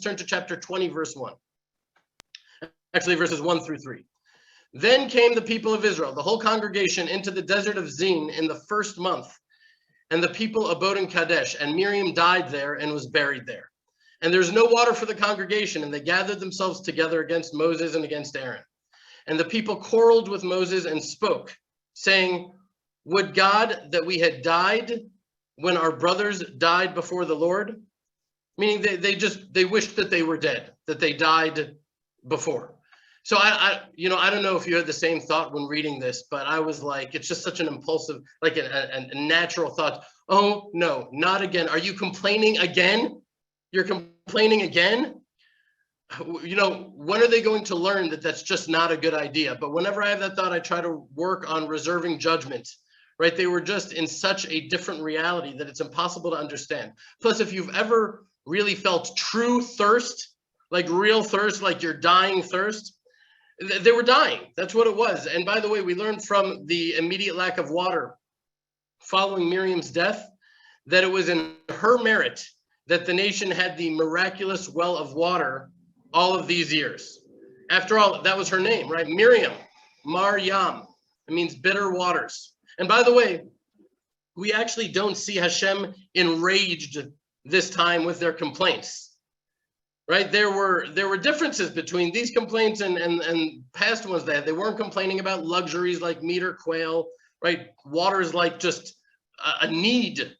turn to chapter 20, verse 1. Actually, verses 1 through 3. Then came the people of Israel, the whole congregation, into the desert of Zin in the first month. And the people abode in Kadesh, and Miriam died there and was buried there. And there's no water for the congregation, and they gathered themselves together against Moses and against Aaron. And the people quarreled with Moses and spoke, saying, would God that we had died when our brothers died before the Lord? Meaning they wished that they were dead, that they died before. So I don't know if you had the same thought when reading this, but I was like, it's just such an impulsive, like a natural thought. Oh, no, not again. Are you complaining again? You're complaining again? When are they going to learn that that's just not a good idea? But whenever I have that thought, I try to work on reserving judgment, right? They were just in such a different reality that it's impossible to understand. Plus, if you've ever really felt true thirst, like real thirst, like you're dying thirst, they were dying. That's what it was. And by the way, we learned from the immediate lack of water following Miriam's death that it was in her merit that the nation had the miraculous well of water all of these years. After all, that was her name, right? Miriam, Maryam. It means bitter waters. And by the way, we actually don't see Hashem enraged this time with their complaints. Right, there were differences between these complaints and past ones. That they weren't complaining about luxuries like meat or quail, right? Water is like just a need,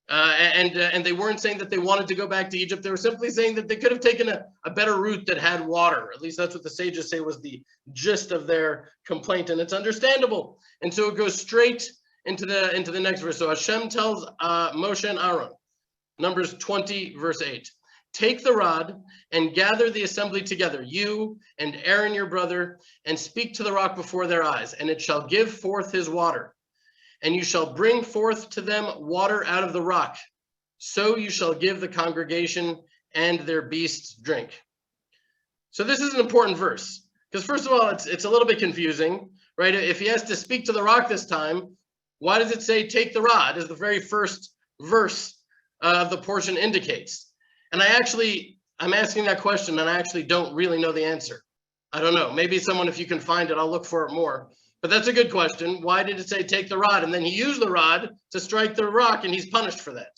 and they weren't saying that they wanted to go back to Egypt. They were simply saying that they could have taken a better route that had water. At least that's what the sages say was the gist of their complaint, and it's understandable. And so it goes straight into the next verse. So Hashem tells Moshe and Aaron, Numbers 20, verse 8. Take the rod and gather the assembly together, you and Aaron your brother, and speak to the rock before their eyes, and it shall give forth his water. And you shall bring forth to them water out of the rock. So you shall give the congregation and their beasts drink. So this is an important verse, because first of all, it's a little bit confusing, right? If he has to speak to the rock this time, why does it say take the rod, as the very first verse of the portion indicates? And I'm asking that question, and I actually don't really know the answer. I don't know. Maybe someone, if you can find it, I'll look for it more. But that's a good question. Why did it say take the rod? And then he used the rod to strike the rock, and he's punished for that.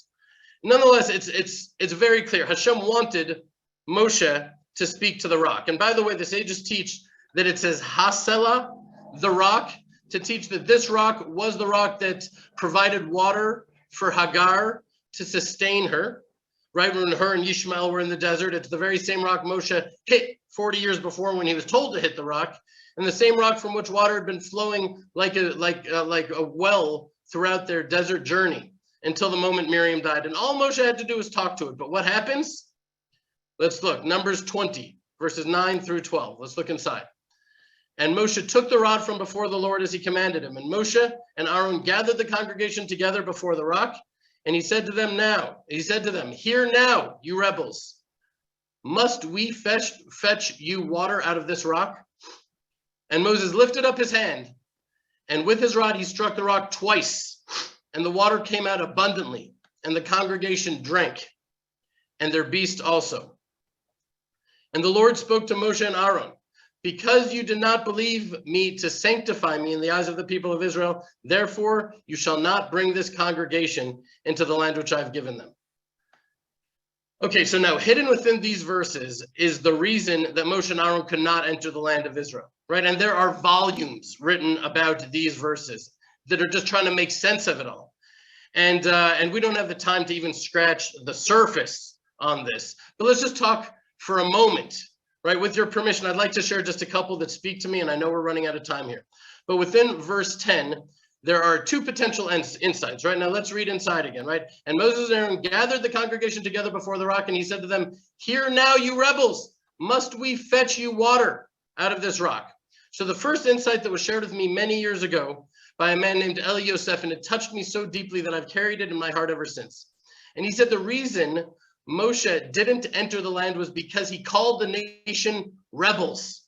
Nonetheless, it's very clear. Hashem wanted Moshe to speak to the rock. And by the way, the sages teach that it says Hasela, the rock, to teach that this rock was the rock that provided water for Hagar to sustain her. Right when her and Ishmael were in the desert, it's the very same rock Moshe hit 40 years before when he was told to hit the rock, and the same rock from which water had been flowing like a well throughout their desert journey until the moment Miriam died. And all Moshe had to do was talk to it. But what happens? Let's look. Numbers 20, verses 9 through 12. Let's look inside. And Moshe took the rod from before the Lord as he commanded him. And Moshe and Aaron gathered the congregation together before the rock. And he said to them, hear now, you rebels, must we fetch you water out of this rock? And Moses lifted up his hand, and with his rod he struck the rock twice, and the water came out abundantly, and the congregation drank, and their beasts also. And the Lord spoke to Moshe and Aaron, because you did not believe me to sanctify me in the eyes of the people of Israel, therefore you shall not bring this congregation into the land which I have given them. Okay, so now hidden within these verses is the reason that Moshe and Aaron could not enter the land of Israel, right? And there are volumes written about these verses that are just trying to make sense of it all. And we don't have the time to even scratch the surface on this. But let's just talk for a moment. Right, with your permission, I'd like to share just a couple that speak to me, and I know we're running out of time here. But within verse 10, there are two potential insights, right? Now let's read inside again, right? And Moses and Aaron gathered the congregation together before the rock, and he said to them, hear now, you rebels, must we fetch you water out of this rock? So the first insight that was shared with me many years ago by a man named Eli Yosef, and it touched me so deeply that I've carried it in my heart ever since. And he said the reason Moshe didn't enter the land was because he called the nation rebels.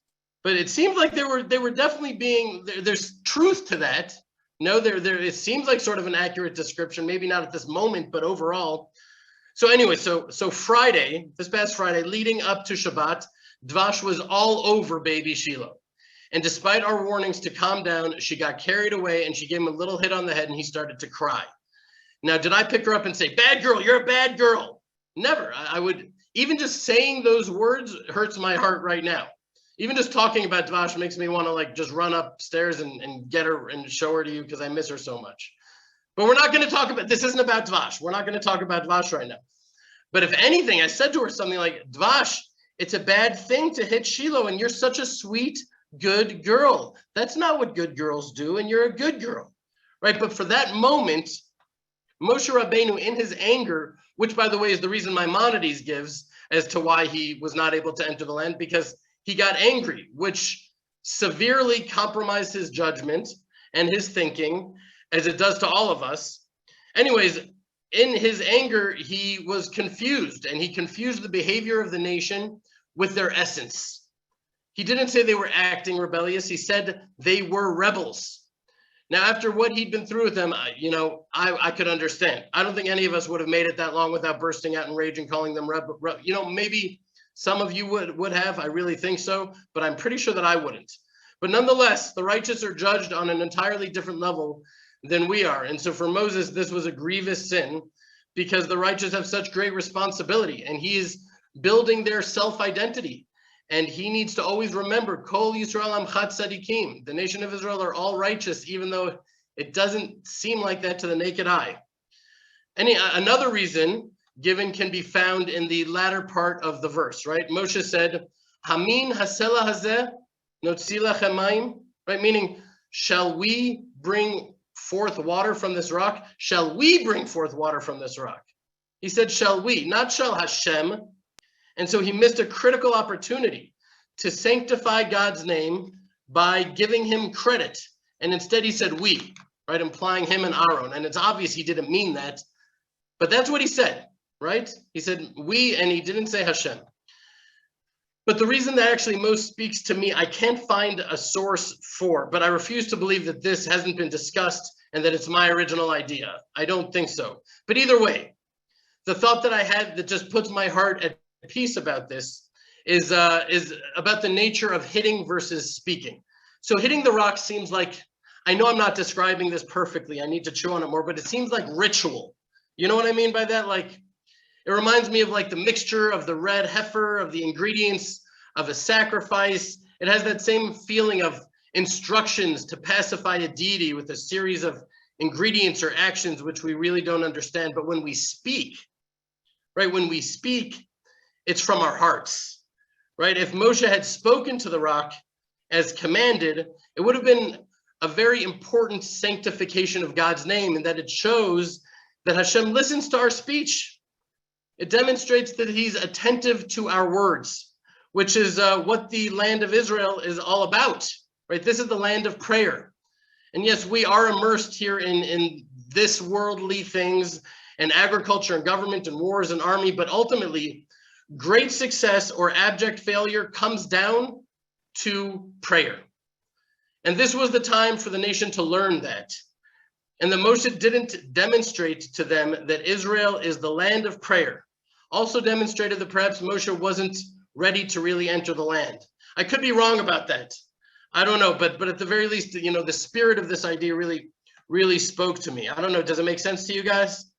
But it seems like they were definitely being, there's truth to that. No, it seems like sort of an accurate description, maybe not at this moment, but overall. So anyway, so Friday, this past Friday, leading up to Shabbat, Dvash was all over baby Shiloh. And despite our warnings to calm down, she got carried away and she gave him a little hit on the head and he started to cry. Now, did I pick her up and say, bad girl, you're a bad girl? Never. I would, even just saying those words hurts my heart right now. Even just talking about Dvash makes me want to like just run upstairs and get her and show her to you because I miss her so much. But we're not going to talk about, this isn't about Dvash. We're not going to talk about Dvash right now. But if anything, I said to her something like, Dvash, it's a bad thing to hit Shiloh and you're such a sweet, good girl. That's not what good girls do and you're a good girl, right? But for that moment, Moshe Rabbeinu in his anger, which by the way is the reason Maimonides gives as to why he was not able to enter the land, because he got angry, which severely compromised his judgment and his thinking, as it does to all of us. Anyways, in his anger, he was confused, and he confused the behavior of the nation with their essence. He didn't say they were acting rebellious. He said they were rebels. Now, after what he'd been through with them, I could understand. I don't think any of us would have made it that long without bursting out in rage and calling them rebel. Maybe some of you would have. I really think so, but I'm pretty sure that I wouldn't. But nonetheless, the righteous are judged on an entirely different level than we are. And so for Moses, this was a grievous sin because the righteous have such great responsibility and he is building their self-identity. And he needs to always remember, Kol Yisrael Amchat Tzadikim. The nation of Israel are all righteous, even though it doesn't seem like that to the naked eye. Another reason given can be found in the latter part of the verse, right? Moshe said, Hamin hasela hazeh notzila chemayim, right? Meaning, shall we bring forth water from this rock? Shall we bring forth water from this rock? He said, shall we, not shall Hashem. And so he missed a critical opportunity to sanctify God's name by giving him credit. And instead he said we, right? Implying him and Aaron. And it's obvious he didn't mean that, but that's what he said, right? He said we, and he didn't say Hashem. But the reason that actually most speaks to me, I can't find a source for, but I refuse to believe that this hasn't been discussed and that it's my original idea. I don't think so. But either way, the thought that I had that just puts my heart at peace about this is about the nature of hitting versus speaking. So hitting the rock seems like, I know I'm not describing this perfectly, I need to chew on it more, but it seems like ritual. You know what I mean by that? Like, it reminds me of like the mixture of the red heifer, of the ingredients of a sacrifice. It has that same feeling of instructions to pacify a deity with a series of ingredients or actions which we really don't understand. But when we speak, right, when we speak, it's from our hearts, right? If Moshe had spoken to the rock as commanded, it would have been a very important sanctification of God's name, in that it shows that Hashem listens to our speech. It demonstrates that he's attentive to our words, which is what the land of Israel is all about, right? This is the land of prayer. And yes, we are immersed here in this worldly things and agriculture and government and wars and army, but ultimately, great success or abject failure comes down to prayer. And this was the time for the nation to learn that. And the Moshe didn't demonstrate to them that Israel is the land of prayer. Also demonstrated that perhaps Moshe wasn't ready to really enter the land. I could be wrong about that. I don't know, but at the very least, the spirit of this idea really spoke to me. I don't know, does it make sense to you guys?